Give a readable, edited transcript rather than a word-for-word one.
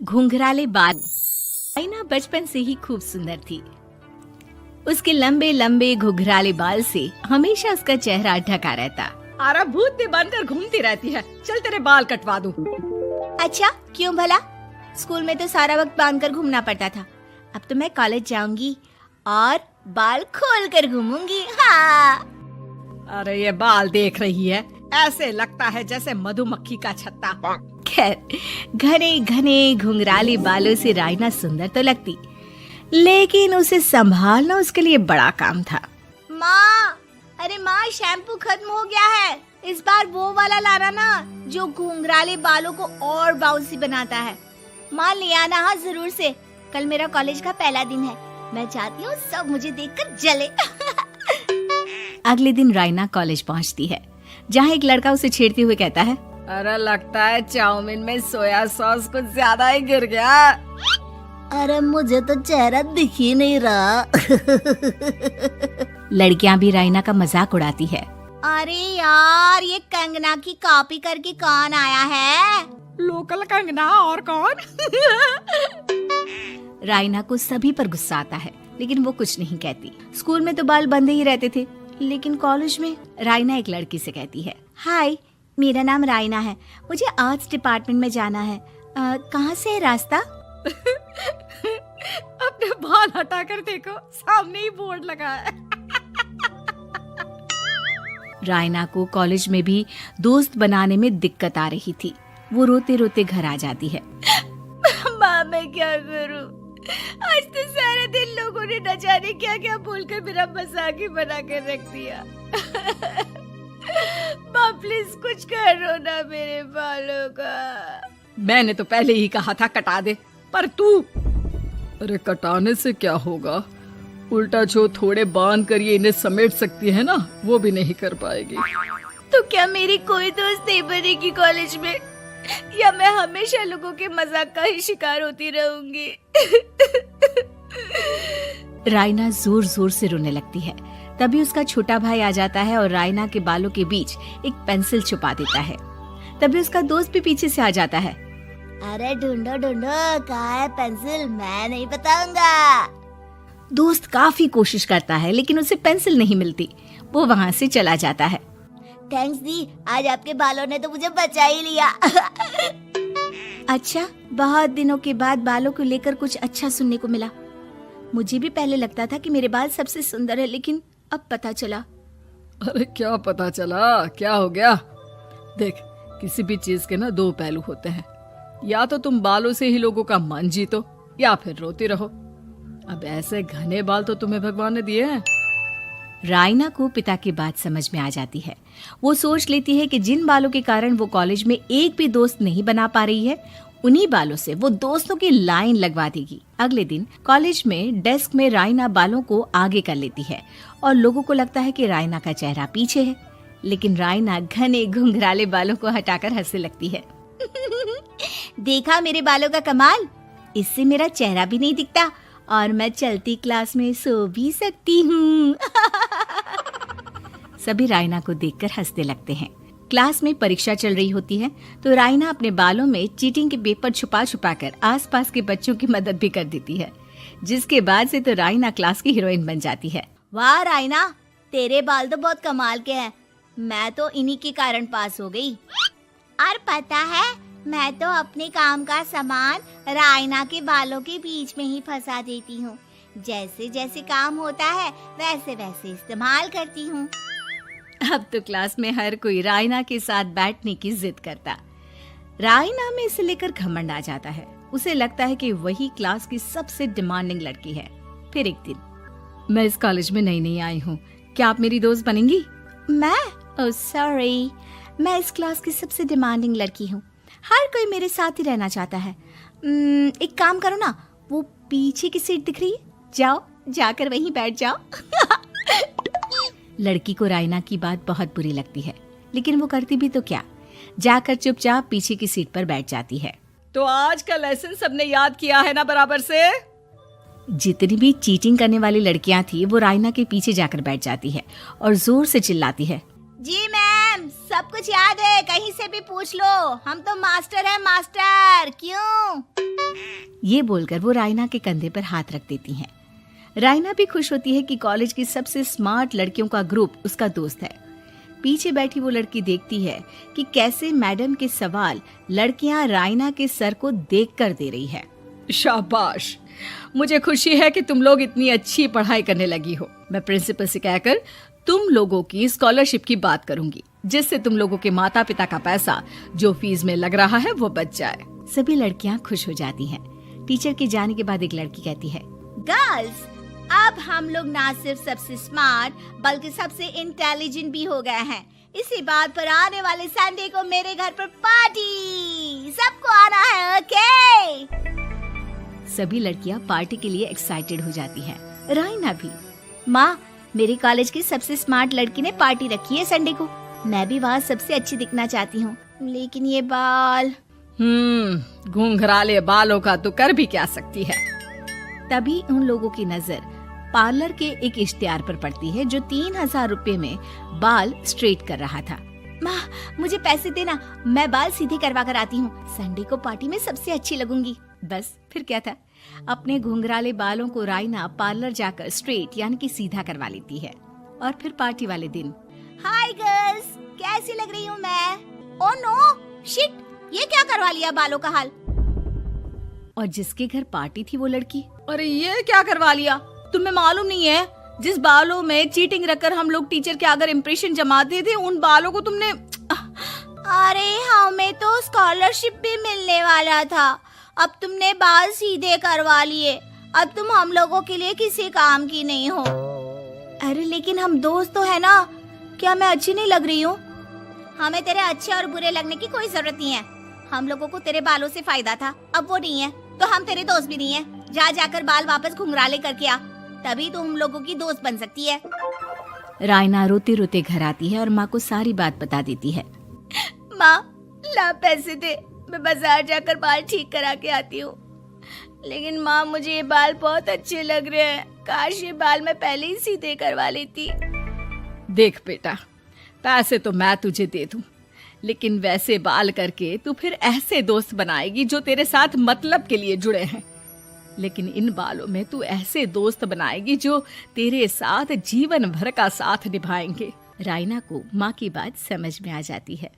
घुंघराले बाल। राइना बचपन से ही खूब सुंदर थी। उसके लंबे लंबे घुंघराले बाल से हमेशा उसका चेहरा ढका रहता। अरे भूतनी बनकर घूमती रहती है, चल तेरे बाल कटवा दूं। अच्छा, क्यों भला? स्कूल में तो सारा वक्त बांधकर घूमना पड़ता था। अब तो मैं कॉलेज जाऊंगी और बाल खोल कर घूमूंगी। हाँ। अरे ये बाल देख रही है, ऐसे लगता है जैसे मधुमक्खी का छत्ता। खैर, घने घने घुंघराले बालों से राइना सुंदर तो लगती, लेकिन उसे संभालना उसके लिए बड़ा काम था। माँ, अरे माँ, शैम्पू खत्म हो गया है। इस बार वो वाला लाना ना जो घुंघराले बालों को और बाउंसी बनाता है। माँ ले आना, हाँ जरूर से। कल मेरा कॉलेज का पहला दिन है, मैं चाहती हूँ सब मुझे देखकर जले। अगले दिन राइना कॉलेज पहुँचती है, जहाँ एक लड़का उसे छेड़ते हुए कहता है, अरे लगता है चाउमीन में सोया सॉस कुछ ज्यादा ही गिर गया। अरे मुझे तो चेहरा दिख ही नहीं रहा। लड़कियां भी राइना का मजाक उड़ाती है। अरे यार, ये कंगना की कॉपी करके कौन आया है? लोकल कंगना और कौन? राइना को सभी पर गुस्सा आता है, लेकिन वो कुछ नहीं कहती। स्कूल में तो बाल बंधे ही रहते थे, लेकिन कॉलेज में राइना एक लड़की से कहती है, हाय, मेरा नाम राइना है, मुझे आर्ट्स डिपार्टमेंट में जाना है। कहाँ से है रास्ता? अपने बाल हटाकर देखो, सामने ही बोर्ड लगा है। राइना को कॉलेज में भी दोस्त बनाने में दिक्कत आ रही थी। वो रोते रोते घर आ जाती है। माँ, मैं क्या करूं? आज तो सारा दिन लोगों ने न जाने क्या क्या बोलकर मेरा मजाक ही बना कर रख दिया। माँ प्लीज कुछ करो ना मेरे बालों का। मैंने तो पहले ही कहा था कटा दे, पर तू। अरे कटाने से क्या होगा, उल्टा जो थोड़े बांध कर ये इन्हें समेट सकती है ना, वो भी नहीं कर पाएगी। तो क्या मेरी कोई दोस्त नहीं बनेगी कॉलेज में, या मैं हमेशा लोगों के मजाक का ही शिकार होती रहूंगी? राइना जोर जोर से रोने लगती है। तभी उसका छोटा भाई आ जाता है और राइना के बालों के बीच एक पेंसिल छुपा देता है। तभी उसका दोस्त भी पीछे से आ जाता है। अरे ढूंढो ढूंढो, कहाँ है पेंसिल? मैं नहीं बताऊंगा। दोस्त काफी कोशिश करता है, लेकिन उसे पेंसिल नहीं मिलती। वो वहाँ से चला जाता है। थैंक्स दी, आज आपके बालों ने तो मुझे बचा ही लिया। अच्छा, बहुत दिनों के बाद बालों को लेकर कुछ अच्छा सुनने को मिला। मुझे भी पहले लगता था कि मेरे बाल सबसे सुंदर है, लेकिन अब पता चला। अरे क्या पता चला, क्या हो गया? देख, किसी भी चीज के ना दो पहलू होते हैं। या तो तुम बालों से ही लोगों का मन जीतो, या फिर रोती रहो। अब ऐसे घने बाल तो तुम्हें भगवान ने दिए हैं। राइना को पिता की बात समझ में आ जाती है। वो सोच लेती है कि जिन बालों के कारण वो कॉलेज में एक भी दोस्त नहीं बना पा रही है, उन्हीं बालों से वो दोस्तों की लाइन लगवा देगी। अगले दिन कॉलेज में डेस्क में राइना बालों को आगे कर लेती है और लोगों को लगता है कि राइना का चेहरा पीछे है, लेकिन राइना घने घुंघराले बालों को हटाकर हंसने लगती है। देखा मेरे बालों का कमाल, इससे मेरा चेहरा भी नहीं दिखता और मैं चलती क्लास में सो भी सकती हूँ। सभी राइना को देखकर हंसने लगते हैं। क्लास में परीक्षा चल रही होती है, तो राइना अपने बालों में चीटिंग के पेपर छुपा छुपा कर आसपास के बच्चों की मदद भी कर देती है, जिसके बाद से तो राइना क्लास की हीरोइन बन जाती है। वाह राइना, तेरे बाल तो बहुत कमाल के हैं। मैं तो इन्हीं के कारण पास हो गई। और पता है, मैं तो अपने काम का सामान राइना के बालों के बीच में ही फंसा देती हूँ। जैसे जैसे काम होता है वैसे वैसे इस्तेमाल करती हूँ। अब तो क्लास में हर कोई राइना के साथ बैठने की जिद करता। राइना में इसे लेकर घमंड आ जाता है। उसे लगता है कि वही क्लास की सबसे डिमांडिंग लड़की है। फिर एक दिन, मैं इस कॉलेज में नई नई आई हूँ, क्या आप मेरी दोस्त बनेंगी? मैं? ओह सॉरी, मैं इस क्लास की सबसे डिमांडिंग लड़की हूँ। हर कोई मेरे साथ ही रहना चाहता है। एक काम करो ना, वो पीछे की सीट दिख रही है, जाओ जाकर वहीं बैठ जाओ। लड़की को राइना की बात बहुत बुरी लगती है, लेकिन वो करती भी तो क्या, जाकर चुपचाप पीछे की सीट पर बैठ जाती है। तो आज का लेसन सबने याद किया है ना बराबर से? जितनी भी चीटिंग करने वाली लड़कियां थी, वो राइना के पीछे जाकर बैठ जाती है और जोर से चिल्लाती है, जी मैम, सब कुछ याद है, कहीं से भी पूछ लो, हम तो मास्टर हैं मास्टर। क्यों? ये बोलकर वो रायना के कंधे पर हाथ रख देती हैं। रायना भी खुश होती है कि कॉलेज की सबसे स्मार्ट लड़कियों का ग्रुप उसका दोस्त है। पीछे बैठी वो लड़की देखती है कि कैसे मैडम के सवाल लड़कियां रायना के सर को देखकर दे रही है। शाबाश, मुझे खुशी है कि तुम लोग इतनी अच्छी पढ़ाई करने लगी हो। मैं प्रिंसिपल से कहकर तुम लोगों की स्कॉलरशिप की बात करूंगी, जिससे तुम लोगों के माता पिता का पैसा जो फीस में लग रहा है वो बच जाए। सभी लड़कियां खुश हो जाती हैं। टीचर के जाने के बाद एक लड़की कहती है, गर्ल्स, अब हम लोग ना सिर्फ सबसे स्मार्ट बल्कि सबसे इंटेलिजेंट भी हो गए हैं। इसी बात पर आने वाले संडे को मेरे घर पर पार्टी, सबको आना है, ओके? सभी लड़कियां पार्टी के लिए एक्साइटेड हो जाती हैं। रायना भी। माँ, मेरे कॉलेज की सबसे स्मार्ट लड़की ने पार्टी रखी है संडे को। मैं भी वहाँ सबसे अच्छी दिखना चाहती हूँ, लेकिन ये बाल। घुंघराले बालों का तो कर भी क्या सकती है। तभी उन लोगों की नजर पार्लर के एक इश्तिहार पर पड़ती है जो 3000 रुपए में बाल स्ट्रेट कर रहा था। माँ, मुझे पैसे देना, मैं बाल सीधे करवा कर आती हूँ। संडे को पार्टी में सबसे अच्छी लगूंगी। बस फिर क्या था, अपने घुंघराले बालों को रायना पार्लर जाकर स्ट्रेट यानी कि सीधा करवा लेती है। और फिर पार्टी वाले दिन, हाय गर्ल्स, कैसी लग रही हूँ मैं? ओह नो, शिट, ये क्या करवा लिया बालों का हाल? और जिसके घर पार्टी थी वो लड़की, अरे ये क्या करवा लिया? तुम्हें मालूम नहीं है, जिस बालों में चीटिंग रखकर हम लोग टीचर के अगर इम्प्रेशन जमाते थे, उन बालों को तुमने। अरे हमें तो स्कॉलरशिप भी मिलने वाला था, अब तुमने बाल सीधे करवा लिए। अब तुम हम लोगों के लिए किसी काम की नहीं हो। अरे लेकिन हम दोस्त तो है ना, क्या मैं अच्छी नहीं लग रही हूँ? हमें तेरे अच्छे और बुरे लगने की कोई जरूरत नहीं है। हम लोगों को तेरे बालों से फायदा था, अब वो नहीं है तो हम तेरे दोस्त भी नहीं है। जा जाकर बाल वापस घुंघराले करके आ, तभी तो हम लोगों की दोस्त बन सकती है। रायना रोते रोते घर आती है और माँ को सारी बात बता देती है। माँ, ला पैसे दे, मैं बाजार जाकर बाल ठीक करा के आती हूँ। लेकिन माँ, मुझे ये बाल बहुत अच्छे लग रहे हैं, काश ये बाल मैं पहले ही सीधे करवा लेती। देख बेटा, पैसे तो मैं तुझे दे दूं, लेकिन वैसे बाल करके तू फिर ऐसे दोस्त बनाएगी जो तेरे साथ मतलब के लिए जुड़े हैं। लेकिन इन बालों में तू ऐसे दोस्त बनाएगी जो तेरे साथ जीवन भर का साथ निभाएंगे। रायना को माँ की बात समझ में आ जाती है।